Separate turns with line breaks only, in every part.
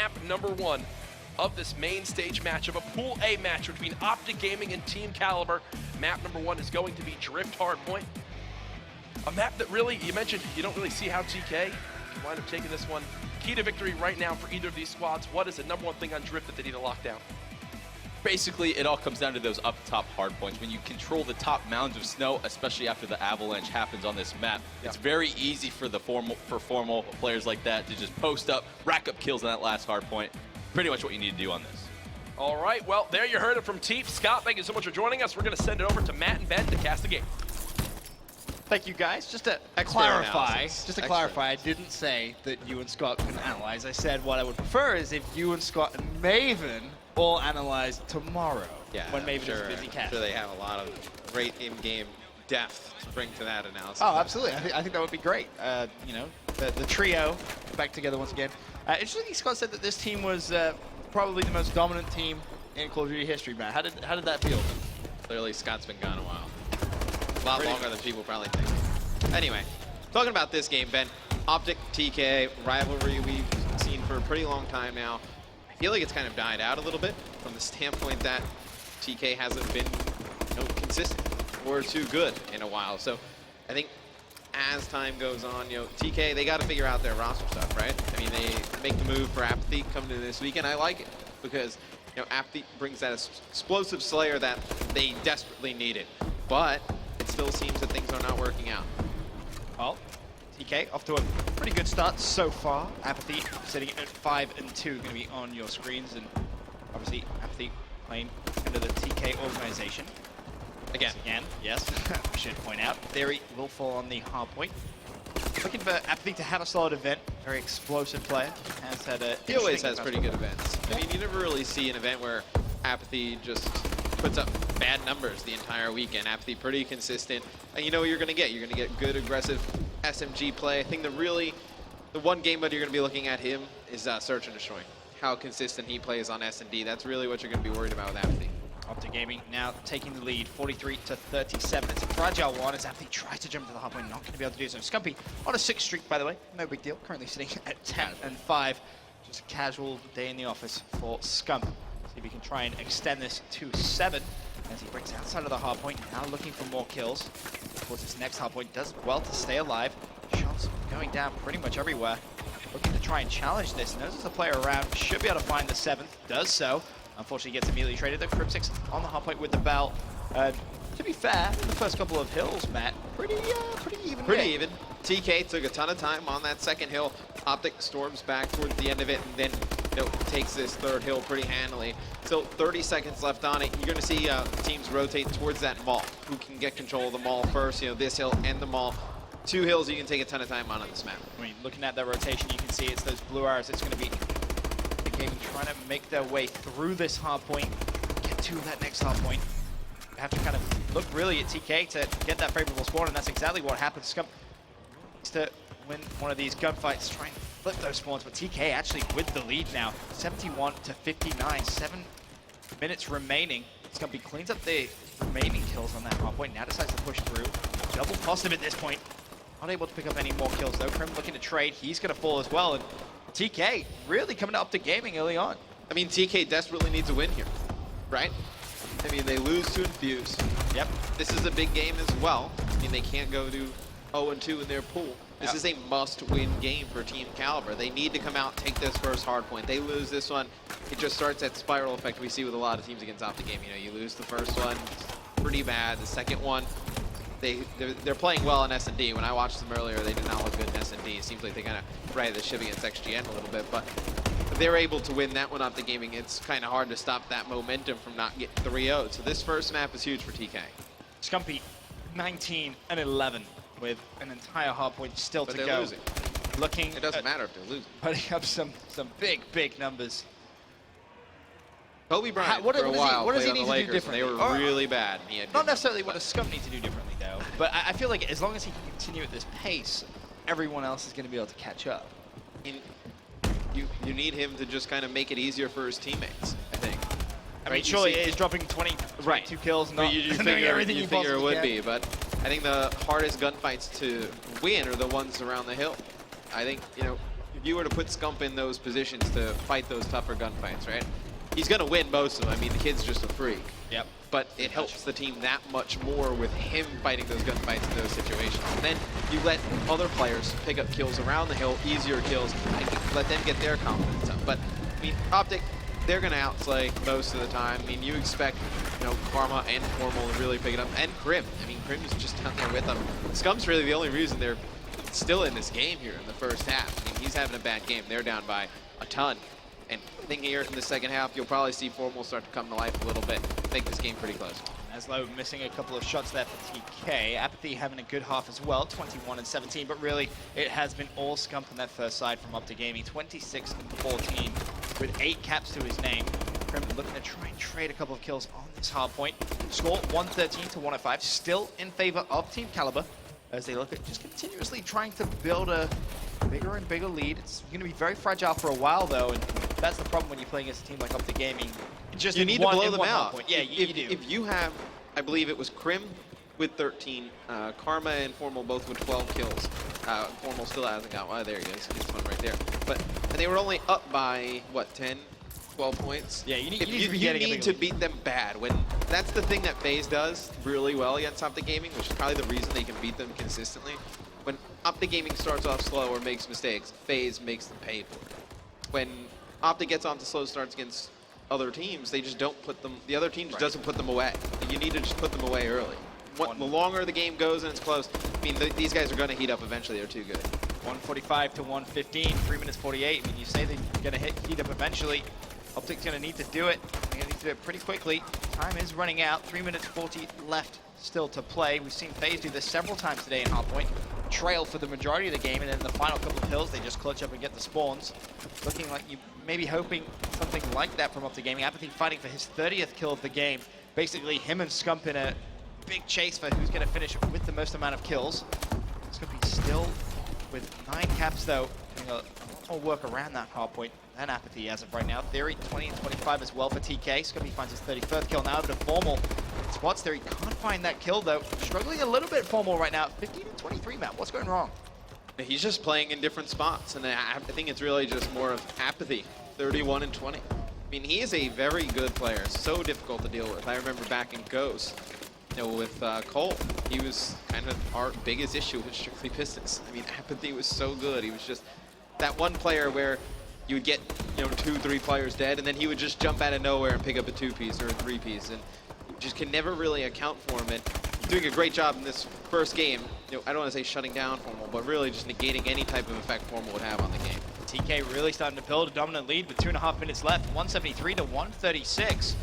map number 1 of this main stage match of a Pool A match between OpTic Gaming and Team Caliber. Map number 1 is going to be Drift Hardpoint. A map that really, you mentioned, you don't really see how TK can wind up taking this one. Key to victory right now for either of these squads. What is the number 1 thing on Drift that they need to lock down?
Basically, it all comes down to those up-top hard points. When you control the top mounds of snow, especially after the avalanche happens on this map, it's very easy for the formal players like that to just post up, rack up kills on that last hard point. Pretty much what you need to do on this.
All right, well, there you heard it from Teef. Scott, thank you so much for joining us. We're going to send it over to Matt and Ben to cast the game.
Thank you, guys. Just to clarify, I didn't say that you and Scott can analyze. I said what I would prefer is if you and Scott and Maven all analyze tomorrow.
Yeah,
when Maven is busy casting.
I'm sure they have a lot of great in-game depth to bring to that analysis.
Oh, absolutely. I think that would be great. You know, the trio back together once again. Interestingly, Scott said that this team was probably the most dominant team in Call of Duty history, man. How did that feel?
Clearly, Scott's been gone a while. A lot longer than people probably think. Anyway, talking about this game, Ben, OpTic, TK, rivalry we've seen for a pretty long time now. I feel like it's kind of died out a little bit from the standpoint that TK hasn't been consistent or too good in a while. So I think as time goes on, TK, they got to figure out their roster stuff, right? I mean, they make the move for Apathy coming to this weekend. I like it because, Apathy brings that explosive Slayer that they desperately needed. But it still seems that things are not working out.
Well, TK off to a pretty good start so far. Apathy sitting at 5 and 2, going to be on your screens, and obviously Apathy playing under the TK organization. Again, yes, we should point out. Theory will fall on the hard point. Looking for Apathy to have a solid event. Very explosive player. Has had a.
He always has pretty good events. I mean, you never really see an event where Apathy just puts up bad numbers the entire weekend. Apathy pretty consistent, and you know what you're going to get. You're going to get good, aggressive SMG play. I think the one game mode you're going to be looking at him is Search and Destroy. How consistent he plays on S&D. That's really what you're going to be worried about with Apathy.
OpTic Gaming now taking the lead, 43 to 37. It's a fragile one as Apathy tries to jump to the hard point, not going to be able to do so. Scumpy on a 6 streak, by the way, no big deal. Currently sitting at 10 and 5. Just a casual day in the office for Scump. See if he can try and extend this to 7 as he breaks outside of the hard point. Now looking for more kills. Of course, this next hard point does well to stay alive. Shots going down pretty much everywhere. Looking to try and challenge this. Knows there's a player around. Should be able to find the 7th. Does so. Unfortunately, gets immediately traded. The Cryptix on the hard point with the bell. To be fair, the first couple of hills, Matt, pretty even.
Pretty even. TK took a ton of time on that second hill. OpTic storms back towards the end of it, and then takes this third hill pretty handily. So 30 seconds left on it. You're going to see teams rotate towards that mall. Who can get control of the mall first? This hill and the mall. 2 hills you can take a ton of time on this map.
I mean, looking at that rotation, you can see it's those blue arrows. It's going to be the game trying to make their way through this hard point, get to that next hard point. You have to kind of look really at TK to get that favorable spawn, and that's exactly what happens. Scump needs to win one of these gunfights, try and flip those spawns, but TK actually with the lead now, 71 to 59, 7 minutes remaining. Scumpy cleans up the remaining kills on that hard point, now decides to push through. Double positive at this point. Not able to pick up any more kills though. Krim looking to trade, he's going to fall as well, and TK really coming up to gaming early on.
I mean, TK desperately needs a win here, right? I mean, they lose to Infuse.
Yep.
This is a big game as well. I mean, they can't go to 0-2 in their pool. This is a must-win game for Team Caliber. They need to come out, take this first hard point. They lose this one, it just starts that spiral effect we see with a lot of teams against OpTic Gaming. You lose the first one, it's pretty bad. The second one, they're playing well in S&D. When I watched them earlier, they did not look good in S&D. It seems like they kind of righted the ship against XGN a little bit, but if they're able to win that one OpTic Gaming, it's kind of hard to stop that momentum from not getting 3-0. So this first map is huge for TK.
Scumpy, 19 and 11 with an entire hard point still to go.
Losing.
Looking,
it doesn't matter if they're losing.
Putting up some big numbers.
Kobe Bryant for a while
what does he
played
need
on the
to do
Lakers, and they
differently?
were really bad. He had
Not necessarily what does Scump need to do differently, though. But I feel like as long as he can continue at this pace, everyone else is going to be able to catch up.
You need him to just kind of make it easier for his teammates, I think.
I mean, surely it is dropping 22 kills, not
you
figure everything
you figure it would be, but I think the hardest gunfights to win are the ones around the hill. I think, you were to put Scump in those positions to fight those tougher gunfights, right? He's going to win most of them. I mean, the kid's just a freak.
Yep.
But it helps the team that much more with him fighting those gunfights in those situations. And then you let other players pick up kills around the hill, easier kills, and let them get their confidence up. But, I mean, OpTic, they're going to outslay most of the time. I mean, you expect, you know, Karma and Formal to really pick it up, and Krim. I mean, Krim is just down there with them. Scump's really the only reason they're still in this game here in the first half. I mean, he's having a bad game. They're down by a ton. And I think here in the second half, you'll probably see Formal start to come to life a little bit, make this game pretty close.
Aslow missing a couple of shots there for TK. Apathy having a good half as well, 21 and 17, but really it has been all Scump on that first side from OpTic Gaming, 26 and 14 with 8 caps to his name. Krim looking to try and trade a couple of kills on this hard point. Score 113 to 105, still in favor of Team Caliber as they look at just continuously trying to build a bigger and bigger lead. It's going to be very fragile for a while though, and that's the problem when you play against a team like OpTic Gaming. Just
you need to blow them out.
Point. Yeah, you do.
If you have, I believe it was Krim with 13, Karma and Formal both with 12 kills. Formal still hasn't got one. Oh, there he is. He's one right there. But and they were only up by what, 10, 12 points?
Yeah, you need
to beat them bad. When that's the thing that FaZe does really well against OpTic Gaming, which is probably the reason they can beat them consistently. When OpTic Gaming starts off slow or makes mistakes, FaZe makes them pay for it. When OpTic gets onto slow starts against other teams, they just don't put them, the other team just doesn't put them away. You need to just put them away early. The longer the game goes and it's close, I mean, these guys are going to heat up eventually. They're too good.
145 to 115, 3 minutes 48. I mean, you say they're going to heat up eventually. OpTic's going to need to do it. They're going to need to do it pretty quickly. Time is running out. 3 minutes 40 left still to play. We've seen FaZe do this several times today in Hardpoint. Trail for the majority of the game, and then in the final couple of hills, they just clutch up and get the spawns. Looking like you may be hoping something like that from OpTic Gaming. Apathy fighting for his 30th kill of the game. Basically, him and Scump in a big chase for who's going to finish with the most amount of kills. Scump still with 9 caps, though, doing a lot more work around that hard point than Apathy as of right now. Theory 20 and 25 as well for TK. Scump finds his 31st kill now over to Formal. Spots Theory can't find that kill, though. Struggling a little bit Formal right now. 15 and 23, Matt. What's going wrong?
He's just playing in different spots, and I think it's really just more of Apathy. 31 and 20. I mean, he is a very good player. So difficult to deal with. I remember back in Ghost, you know, with Cole, he was kind of our biggest issue with Strictly Pistons. I mean, Apathy was so good. He was just that one player where you would get, you know, 2, 3 players dead, and then he would just jump out of nowhere and pick up a 2-piece or a 3-piece, and you just can never really account for him. And he's doing a great job in this first game. You know, I don't want to say shutting down Formal, but really just negating any type of effect Formal would have on the game.
TK really starting to build a dominant lead with 2.5 minutes left. 173 to 136.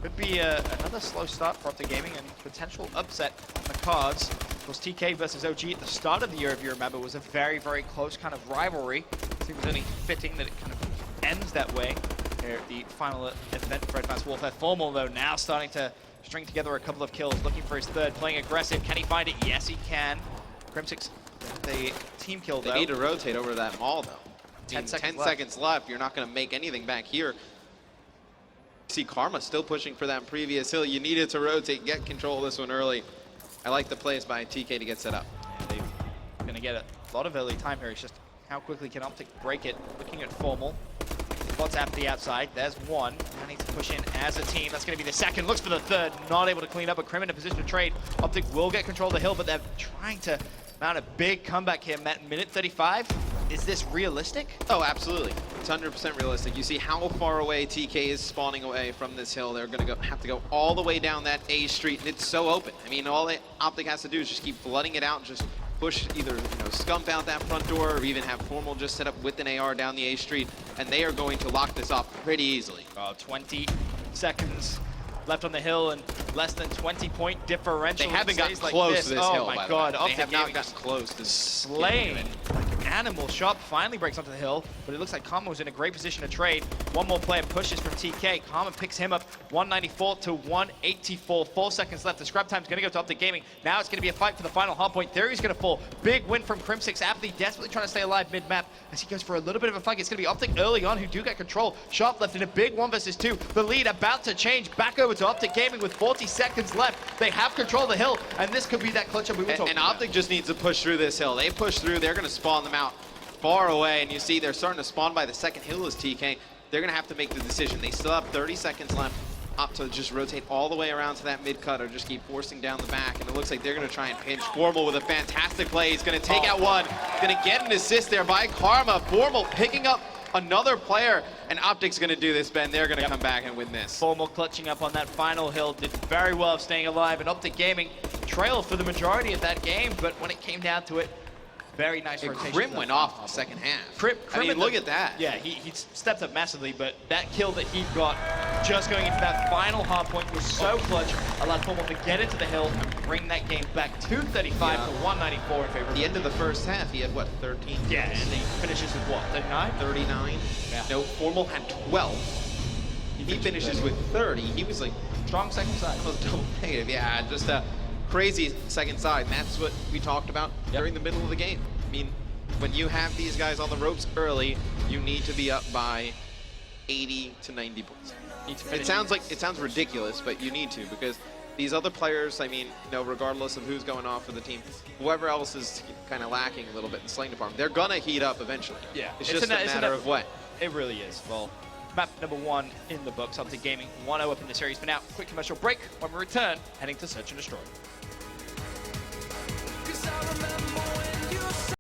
Could be another slow start for OpTic Gaming and potential upset on the cards. Of course, TK versus OG at the start of the year, if you remember, was a very, very close kind of rivalry. I think it was only fitting that it kind of ends that way here at the final event for Advanced Warfare. Formal, though, now starting to string together a couple of kills, looking for his third, playing aggressive. Can he find it? Yes, he can. Crimsix, the team kill, though.
They need to rotate over to that mall, though.
10
seconds left. You're not going to make anything back here. See Karma still pushing for that previous hill. You needed to rotate, get control of this one early. I like the plays by TK to get set up.
Yeah, they're going to get a lot of early time here. It's just how quickly can OpTic break it. Looking at Formal. Spots Apathy outside. There's one. Now needs to push in as a team. That's going to be the second. Looks for the third. Not able to clean up. But Krim in a position to trade. OpTic will get control of the hill, but they're trying to mount a big comeback here. Minute 35. Is this realistic?
Oh, absolutely. It's 100% realistic. You see how far away TK is spawning away from this hill. They're going to have to go all the way down that A street, and it's so open. I mean, all OpTic has to do is just keep flooding it out and just push either, you know, Scump out that front door or even have Formal just set up with an AR down the A street, and they are going to lock this off pretty easily.
20 seconds left on the hill and less than 20-point differential.
They haven't gotten
like
close to this hill,
by the way.
They have not gotten close to
slaying. Animal shot finally breaks onto the hill, but it looks like Karma was in a great position to trade. One more player pushes from TK. Karma picks him up 194 to 184. 4 seconds left. The scrap time's going to go to OpTic Gaming. Now it's going to be a fight for the final hard point. Theory's going to fall. Big win from Crimsix. Apathy desperately trying to stay alive mid-map as he goes for a little bit of a fight. It's going to be OpTic early on who do get control. Sharp left in a big 1 versus 2. The lead about to change back over to OpTic Gaming with 40 seconds left. They have control of the hill, and this could be that clutch up we were talking about.
And OpTic just needs to push through this hill. They push through. They're going to spawn them out. far away, and you see they're starting to spawn by the second hill as TK. They're going to have to make the decision. They still have 30 seconds left. Up to just rotate all the way around to that mid cut or just keep forcing down the back. And it looks like they're going to try and pinch. Formal with a fantastic play. He's going to take out one. Going to get an assist there by Karma. Formal picking up another player. And OpTic's going to do this, Ben. They're going to come back and win this.
Formal clutching up on that final hill, did very well of staying alive. And OpTic Gaming trailed for the majority of that game, but when it came down to it, very nice rotation.
Grim went off in the second half.
Crim
I mean, look at that.
Yeah, he stepped up massively, but that kill that he got just going into that final hard point was so clutch, allowed Formal to get into the hill and bring that game back to 35 to 194 in favor
At the end of the first half, he had, what, 13?
Yeah, and he finishes with what, 39?
39.
Yeah.
No, Formal had 12. He finishes with 30. He was like
Strong second side.
almost double negative. Yeah, just a crazy second side. And that's what we talked about during the middle of the game. I mean, when you have these guys on the ropes early, you need to be up by 80 to 90 points. It sounds ridiculous, but you need to, because these other players, I mean, you know, regardless of who's going off for the team, whoever else is kind of lacking a little bit in the slaying department, they're gonna heat up eventually.
Yeah,
it's just a matter of what.
It really is. Well, map number 1 in the books, OpTic Gaming 1-0 up in the series. But now, quick commercial break. When we return, heading to Search and Destroy.
'Cause I remember